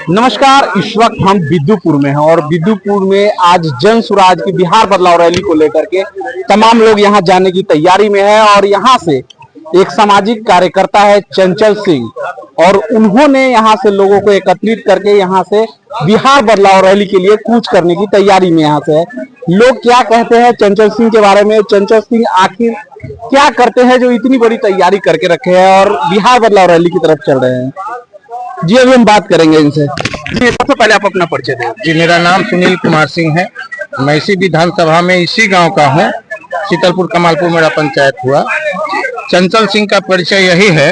नमस्कार। इस वक्त हम बिदुपुर में हैं और बिदुपुर में आज जन स्वराज की बिहार बदलाव रैली को लेकर के तमाम लोग यहां जाने की तैयारी में है। और यहां से एक सामाजिक कार्यकर्ता है चंचल सिंह, और उन्होंने यहां से लोगों को एकत्रित करके यहां से बिहार बदलाव रैली के लिए कूच करने की तैयारी में यहां से है। लोग क्या कहते हैं चंचल सिंह के बारे में, चंचल सिंह आखिर क्या करते हैं जो इतनी बड़ी तैयारी करके रखे हैं और बिहार बदलाव रैली की तरफ चल रहे हैं। जी अभी हम बात करेंगे इनसे। जी सबसे पहले आप अपना परिचय दें। जी मेरा नाम सुनील कुमार सिंह है। मैं इसी विधानसभा में इसी गांव का हूँ। शीतलपुर कमालपुर मेरा पंचायत हुआ। चंचल सिंह का परिचय यही है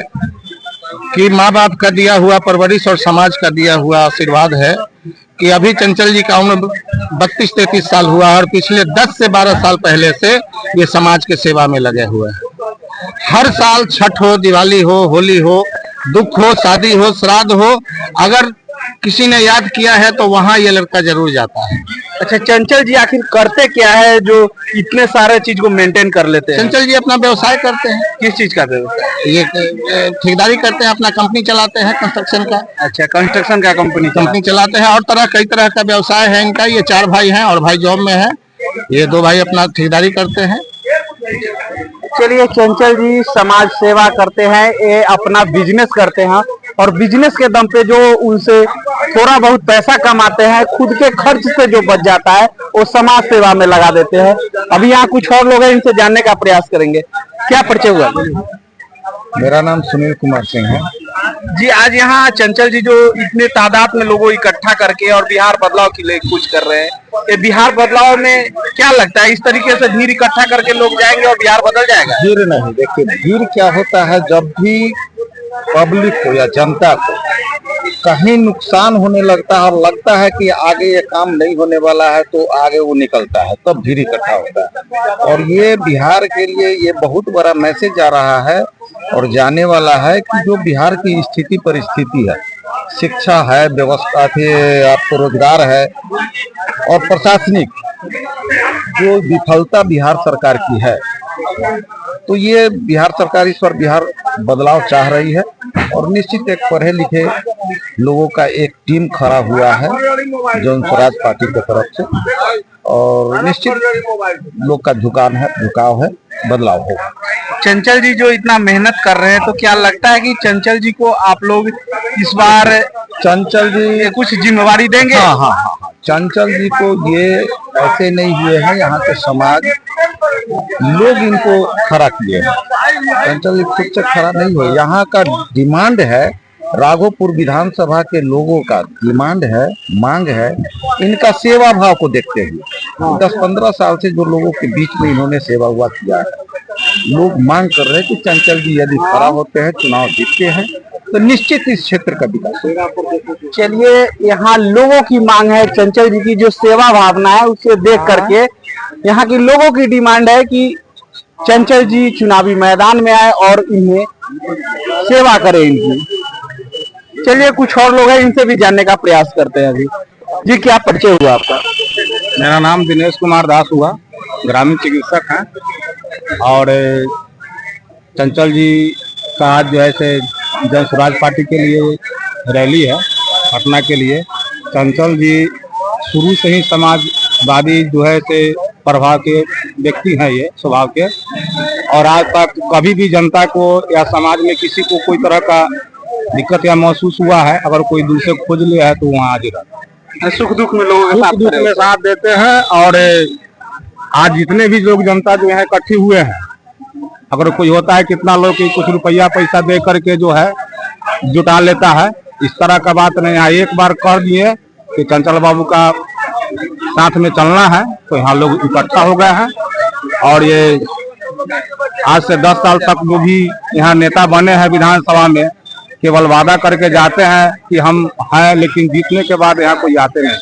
कि माँ बाप का दिया हुआ परवरिश और समाज का दिया हुआ आशीर्वाद है कि अभी चंचल जी का उम्र 32-33 साल हुआ और पिछले 10 से 12 साल पहले से ये समाज के सेवा में लगे हुए हैं। हर साल छठ हो, दिवाली हो, होली हो, दुख हो, शादी हो, श्राद्ध हो, अगर किसी ने याद किया है तो वहाँ ये लड़का जरूर जाता है। अच्छा, चंचल जी आखिर करते क्या है जो इतने सारे चीज को मेंटेन कर लेते हैं? चंचल जी अपना व्यवसाय करते हैं। किस चीज का व्यवसाय? ये ठेकेदारी करते हैं, अपना कंपनी चलाते हैं कंस्ट्रक्शन का। अच्छा, कंस्ट्रक्शन का कंपनी चलाते हैं और कई तरह का व्यवसाय है इनका। ये 4 भाई हैं और भाई जॉब में है। ये 2 भाई अपना ठेकेदारी करते हैं। चलिए, चंचल जी समाज सेवा करते हैं, ये अपना बिजनेस करते हैं और बिजनेस के दम पे जो उनसे थोड़ा बहुत पैसा कमाते हैं, खुद के खर्च से जो बच जाता है वो समाज सेवा में लगा देते हैं। अभी यहाँ कुछ और लोग हैं, इनसे जानने का प्रयास करेंगे। क्या परिचय हुआ? मेरा नाम सुनील कुमार सिंह है। जी आज यहाँ चंचल जी जो इतने तादाद में लोगों इकट्ठा करके और बिहार बदलाव के लिए कुछ कर रहे हैं, ये बिहार बदलाव में क्या लगता है, इस तरीके से भीड़ इकट्ठा करके लोग जाएंगे और बिहार बदल जाएगा? भीड़ नहीं, देखिए भीड़ क्या होता है, जब भी पब्लिक को या जनता को कहीं नुकसान होने लगता है और लगता है कि आगे ये काम नहीं होने वाला है तो आगे वो निकलता है, तब भीड़ इकट्ठा होता है। और ये बिहार के लिए ये बहुत बड़ा मैसेज आ रहा है और जाने वाला है कि जो बिहार की स्थिति परिस्थिति है, शिक्षा है, व्यवस्था थे, आपको रोजगार है और प्रशासनिक जो विफलता बिहार सरकार की है, तो ये बिहार सरकार इस बार बिहार बदलाव चाह रही है। और निश्चित एक पढ़े लिखे लोगों का एक टीम खड़ा हुआ है जन स्वराज पार्टी की तरफ से, और निश्चित लोग का झुकाव है, बदलाव होगा। चंचल जी जो इतना मेहनत कर रहे हैं, तो क्या लगता है कि चंचल जी को आप लोग इस बार चंचल जी कुछ जिम्मेवारी देंगे? हाँ, चंचल जी को ये ऐसे नहीं हुए हैं, यहाँ के समाज लोग इनको खड़ा किए हैं। चंचल जी खुद से खड़ा नहीं हुए। यहाँ का डिमांड है, राघोपुर विधानसभा के लोगों का डिमांड है, मांग है, इनका सेवा भाव को देखते हुए 10-15 साल से जो लोगों के बीच में इन्होंने सेवा हुआ किया है, लोग मांग कर रहे हैं कि चंचल जी यदि खड़ा होते हैं, चुनाव जीतते हैं तो निश्चित इस क्षेत्र का विकास होगा। चलिए, यहाँ लोगों की मांग है, चंचल जी की जो सेवा भावना है उसे देख करके यहाँ की लोगों की डिमांड है कि चंचल जी चुनावी मैदान में आए और इन्हें सेवा करें इनकी। चलिए कुछ और लोग हैं, इनसे भी जानने का प्रयास करते हैं। अभी जी क्या परिचय हुआ आपका? मेरा नाम दिनेश कुमार दास हुआ, ग्रामीण चिकित्सक हैं। और चंचल जी का आज जो है से जन स्वराज पार्टी के लिए रैली है पटना के लिए। चंचल जी शुरू से ही समाजवादी जो है से प्रभाव के व्यक्ति हैं, ये स्वभाव के, और आज तक कभी भी जनता को या समाज में किसी को कोई तरह का दिक्कत या महसूस हुआ है, अगर कोई दूर से खोज लिया है तो वहाँ हाजिर है। सुख दुख में लोगों के साथ देते हैं। और आज जितने भी लोग जनता जो है इकट्ठे हुए हैं, अगर कोई होता है कितना लोग कुछ रुपया पैसा दे करके जो है जुटा लेता है, इस तरह का बात नहीं है। एक बार कर दिए कि चंचल बाबू का साथ में चलना है तो यहाँ लोग इकट्ठा हो गए हैं। और ये आज से 10 साल तक जो भी यहाँ नेता बने हैं विधानसभा में, केवल वादा करके जाते हैं कि हम हैं, लेकिन जीतने के बाद यहाँ कोई आते नहीं,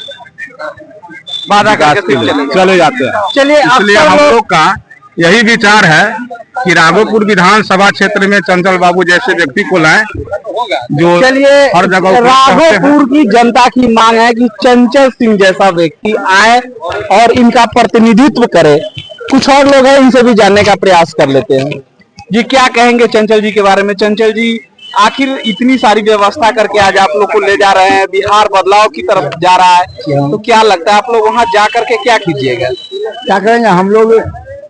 वादा करके चले जाते हैं। चलिए, इसलिए हम लोग का यही विचार है कि राघोपुर विधानसभा क्षेत्र में चंचल बाबू जैसे व्यक्ति को लाएं जो हर जगह। राघोपुर की जनता की मांग है कि चंचल सिंह जैसा व्यक्ति आए और इनका प्रतिनिधित्व करे। कुछ और लोग हैं, इनसे भी जानने का प्रयास कर लेते हैं। जी क्या कहेंगे चंचल जी के बारे में? चंचल जी आखिर इतनी सारी व्यवस्था करके आज आप लोग को ले जा रहे हैं, बिहार बदलाव की तरफ जा रहा है, तो क्या लगता है आप लोग वहां जा करके क्या कीजिएगा? क्या करेंगे हम लोग?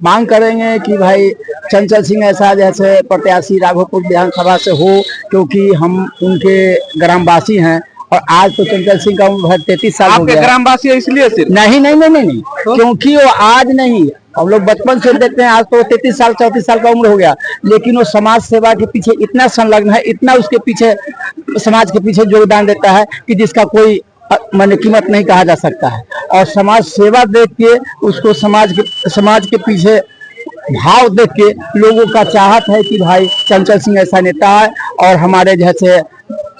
मांग करेंगे कि भाई चंचल सिंह ऐसा जैसे प्रत्याशी राघोपुर विधानसभा से हो, क्योंकि हम उनके ग्रामवासी हैं। और आज तो चंचल सिंह का उम्र 33 साल हो आपके गया। ग्रामवासी है इसलिए सिर्फ? नहीं नहीं नहीं नहीं, नहीं। क्योंकि वो आज नहीं, हम लोग बचपन से देखते हैं। आज तो 33 साल 34 साल का उम्र हो गया, लेकिन वो समाज सेवा के पीछे इतना संलग्न है, इतना उसके पीछे समाज के पीछे योगदान देता है कि जिसका कोई माने कीमत नहीं कहा जा सकता है। और समाज सेवा देख के उसको समाज के पीछे भाव देख के लोगों का चाहत है कि भाई चंचल सिंह ऐसा नेता है और हमारे जैसे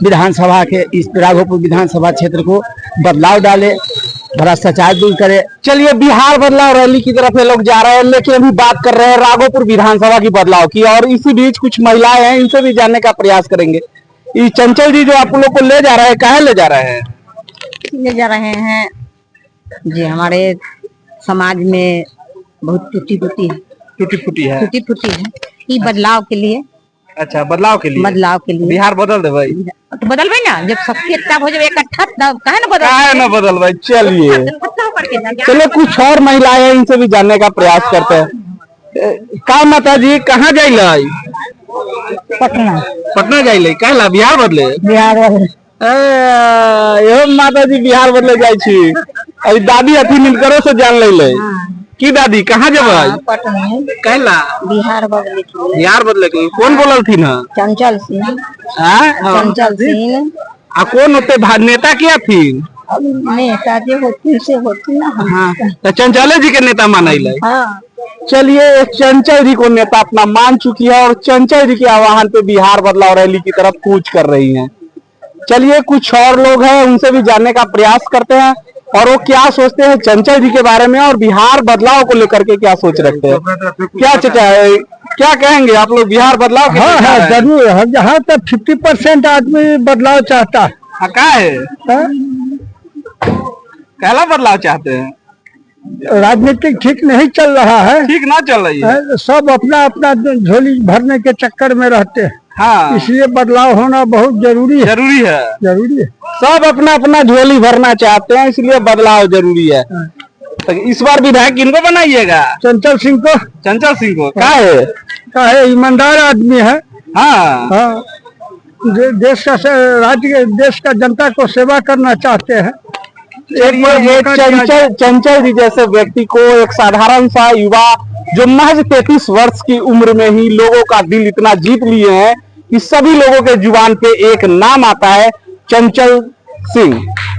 विधानसभा के इस राघोपुर विधानसभा क्षेत्र को बदलाव डाले, भ्रष्टाचार दूर करे। चलिए, बिहार बदलाव रैली की तरफ ये लोग जा रहे हैं, लेकिन अभी बात कर रहे हैं राघोपुर विधानसभा की बदलाव की, और इसी बीच कुछ महिलाएं हैं, इनसे भी जानने का प्रयास करेंगे। ये चंचल जी जो आप लोग को ले जा रहे हैं, कहाँ ले जा रहे हैं? ले जा रहे हैं जी, हमारे समाज में बहुत टूटी फूटी है, टूटी फूटी है। ये बदलाव के लिए। अच्छा, बदलाव के लिए? बदलाव के लिए बिहार बदल दे भाई। तो बदल भाई ना, जब सबकी एकता हो जाए इकट्ठा, तब काहे ना बदल भाई। चलिए बदल। चलिए, कुछ और महिलाएं हैं, इनसे भी जानने का प्रयास करते हैं। का माता जी कहाँ जाइले? पटना जाइले? कहला बिहार बदले? यो माता जी बिहार बदले जाय छी। अभी दादी अथी मिलकरो से जान ले की दादी कहाँ जब? कहला बिहार बदले बिहार बदले के कौन बोलल थी ना? चंचल सिंह। चंचल सिंह। आ कौन होते नेता क्या थी? नेता जी होती ना। हाँ, तो चंचले जी के नेता माना। हाँ। चलिए, चंचल जी को नेता अपना मान चुकी है और चंचल जी के आह्वान पे बिहार बदलाव रैली की तरफ कूच कर रही हैं। चलिए, कुछ और लोग हैं, उनसे भी जानने का प्रयास करते हैं और वो क्या सोचते हैं चंचल जी के बारे में और बिहार बदलाव को लेकर के क्या सोच रखते हैं। क्या चचा है, क्या कहेंगे आप लोग बिहार बदलाव? हाँ जरूर, यहाँ तक 50% आदमी बदलाव चाहता है। क्या है? कहला बदलाव चाहते हैं? राजनीतिक ठीक नहीं चल रहा है। ठीक ना चल रही है, सब अपना अपना झोली भरने के चक्कर में रहते हैं। हाँ, इसलिए बदलाव होना बहुत जरूरी है। सब अपना अपना झोली भरना चाहते हैं, इसलिए बदलाव जरूरी है। तो इस बार विधायक किनको बनाइएगा? चंचल सिंह को। चंचल सिंह को? क्या है? ईमानदार आदमी है। हाँ, देश का जनता को सेवा करना चाहते हैं। ये चंचल जी जैसे व्यक्ति को, एक साधारण सा युवा जो महज 33 वर्ष की उम्र में ही लोगों का दिल इतना जीत लिए हैं कि सभी लोगों के जुबान पे एक नाम आता है, चंचल सिंह।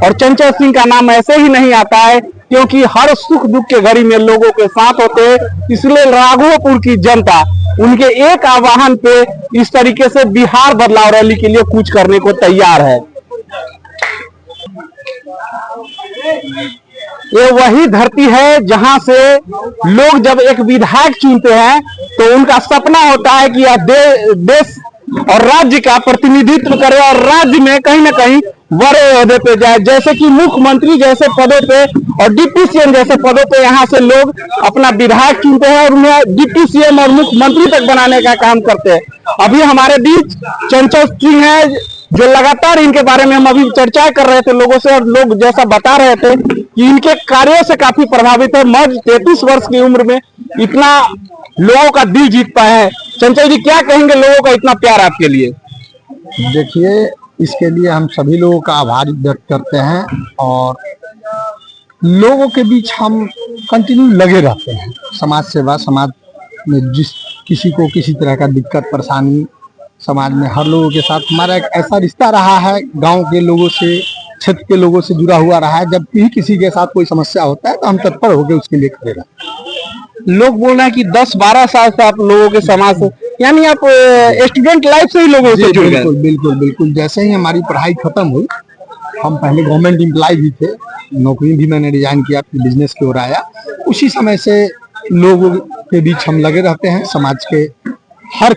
और चंचल सिंह का नाम ऐसे ही नहीं आता है क्योंकि हर सुख दुख के घड़ी में लोगों के साथ होते हैं। इसलिए राघोपुर की जनता उनके एक आह्वान पे इस तरीके से बिहार बदलाव रैली के लिए कूच करने को तैयार है। ये वही धरती है जहां से लोग जब एक विधायक चुनते हैं तो उनका सपना होता है कि यह देश और राज्य का प्रतिनिधित्व करे और राज्य में कहीं ना कहीं बड़े ओहदे पे जाए, जैसे कि मुख्यमंत्री जैसे पदों पे और डिप्टी सीएम जैसे पदों पे यहाँ से लोग अपना विधायक चुनते हैं और उन्हें डिप्टी सीएम और मुख्यमंत्री तक बनाने का काम करते हैं। अभी हमारे बीच चंचल सिंह है जो लगातार इनके बारे में हम अभी चर्चा कर रहे थे लोगों से, और लोग जैसा बता रहे थे कि इनके कार्यों से काफी प्रभावित है। महज 33 वर्ष की उम्र में इतना लोगों का दिल जीत पाए हैं। चंचल जी क्या कहेंगे लोगों का इतना प्यार आपके लिए? देखिए, इसके लिए हम सभी लोगों का आभार व्यक्त करते हैं और लोगों के बीच हम कंटिन्यू लगे रहते हैं। समाज सेवा, समाज में जिस किसी को किसी तरह का दिक्कत परेशानी, समाज में हर लोगों के साथ हमारा एक ऐसा रिश्ता रहा है, गांव के लोगों से, क्षेत्र के लोगों से जुड़ा हुआ रहा है। जब भी किसी के साथ कोई समस्या होता है तो हम तत्पर होकर उसके लिए खड़े रहते हैं। लोग बोल रहे हैं कि 10-12 साल से आप लोगों के समाज से, यानी आप स्टूडेंट लाइफ से ही लोगों से जुड़ गए? बिल्कुल। जैसे ही हमारी पढ़ाई खत्म हुई, हम पहले गवर्नमेंट एम्प्लॉय भी थे, नौकरी भी मैंने रिजाइन किया, फिर बिजनेस की ओर आया। उसी समय से लोगों के बीच हम लगे रहते हैं। समाज के हर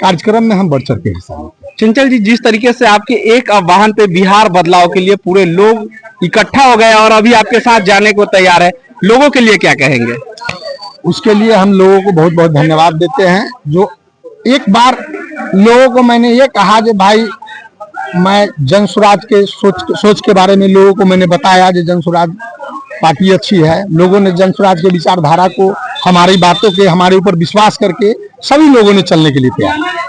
कार्यक्रम में हम बढ़ चढ़ के हिस्सा लेते हैं। चंचल जी, जिस तरीके से आपके एक आह्वान पे बिहार बदलाव के लिए पूरे लोग इकट्ठा हो गए और अभी आपके साथ जाने को तैयार है, लोगों के लिए क्या कहेंगे? उसके लिए हम लोगों को बहुत बहुत धन्यवाद देते हैं जो एक बार लोगों को मैंने ये कहा कि भाई मैं जन स्वराज के सोच के बारे में लोगों को मैंने बताया कि जन स्वराज पार्टी अच्छी है। लोगों ने जन स्वराज के विचारधारा को, हमारी बातों के, हमारे ऊपर विश्वास करके सभी लोगों ने चलने के लिए तैयार।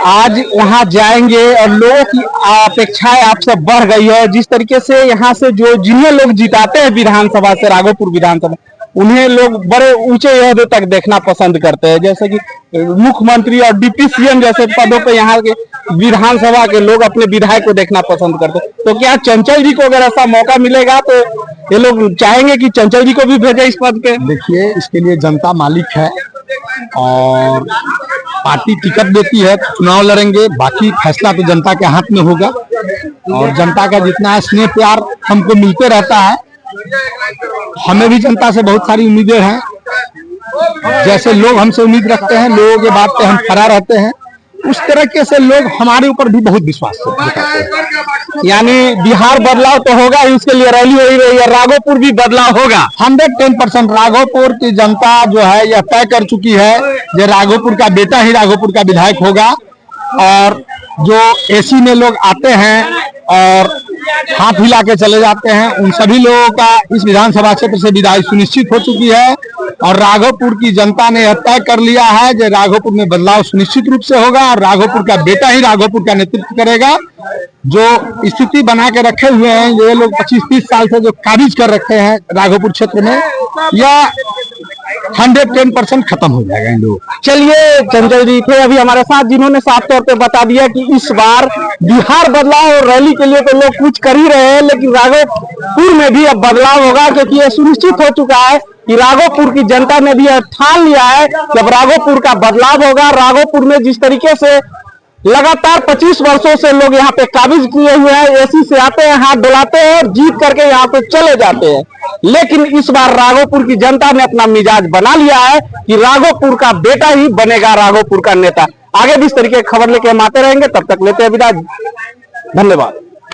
आज वहां जाएंगे और लोगों की अपेक्षाएं आपसे बढ़ गई है। जिस तरीके से यहाँ से जिन्हें लोग जिताते हैं विधानसभा से, राघोपुर विधानसभा, उन्हें लोग बड़े ऊंचे ओहदे तक देखना पसंद करते हैं, जैसे कि मुख्यमंत्री और डिप्टी सीएम जैसे पदों पे यहाँ के विधानसभा के लोग अपने विधायक को देखना पसंद करते हैं। तो क्या चंचल जी को अगर ऐसा मौका मिलेगा तो ये लोग चाहेंगे कि चंचल जी को भी भेजे इस पद पे? देखिए, इसके लिए जनता मालिक है और पार्टी टिकट देती है, चुनाव लड़ेंगे। बाकी फैसला तो जनता के हाथ में होगा और जनता का जितना स्नेह प्यार हमको मिलते रहता है, हमें भी जनता से बहुत सारी उम्मीदें हैं। जैसे लोग हमसे उम्मीद रखते हैं, लोगों के बात पे हम खड़ा रहते हैं, उस तरीके से लोग हमारे ऊपर भी बहुत विश्वास दिखाते हैं। यानी बिहार बदलाव तो होगा ही, उसके लिए रैली हो रही है, राघोपुर भी बदलाव होगा 110%। राघोपुर की जनता जो है यह तय कर चुकी है कि राघोपुर का बेटा ही राघोपुर का विधायक होगा। और जो एसी में लोग आते हैं और हाथ हिला के चले जाते हैं, उन सभी लोगों का इस विधानसभा क्षेत्र से विदाई सुनिश्चित हो चुकी है। और राघोपुर की जनता ने यह तय कर लिया है कि राघोपुर में बदलाव सुनिश्चित रूप से होगा और राघोपुर का बेटा ही राघोपुर का नेतृत्व करेगा। जो स्थिति बना के रखे हुए हैं ये लोग 25-30 साल से जो काबिज कर रखे हैं राघोपुर क्षेत्र में, यह 110% खत्म हो जाएगा इन लोग। चलिए, चंचल जी थे अभी हमारे साथ, जिन्होंने साफ तौर पे बता दिया कि इस बार बिहार बदलाव और रैली के लिए तो लोग कुछ कर ही रहे हैं, लेकिन राघोपुर में भी अब बदलाव होगा, क्योंकि यह सुनिश्चित हो चुका है कि राघोपुर की जनता ने भी यह ठान लिया है कि अब राघोपुर का बदलाव होगा। राघोपुर में जिस तरीके से लगातार 25 वर्षों से लोग यहाँ पे काबिज किए हुए हैं, एसी से आते हैं, हाथ डुलाते हैं और जीत करके यहाँ पे चले जाते हैं, लेकिन इस बार राघोपुर की जनता ने अपना मिजाज बना लिया है कि राघोपुर का बेटा ही बनेगा राघोपुर का नेता। आगे भी इस तरीके की खबर लेके हम आते रहेंगे, तब तक लेते हैं विदा। धन्यवाद।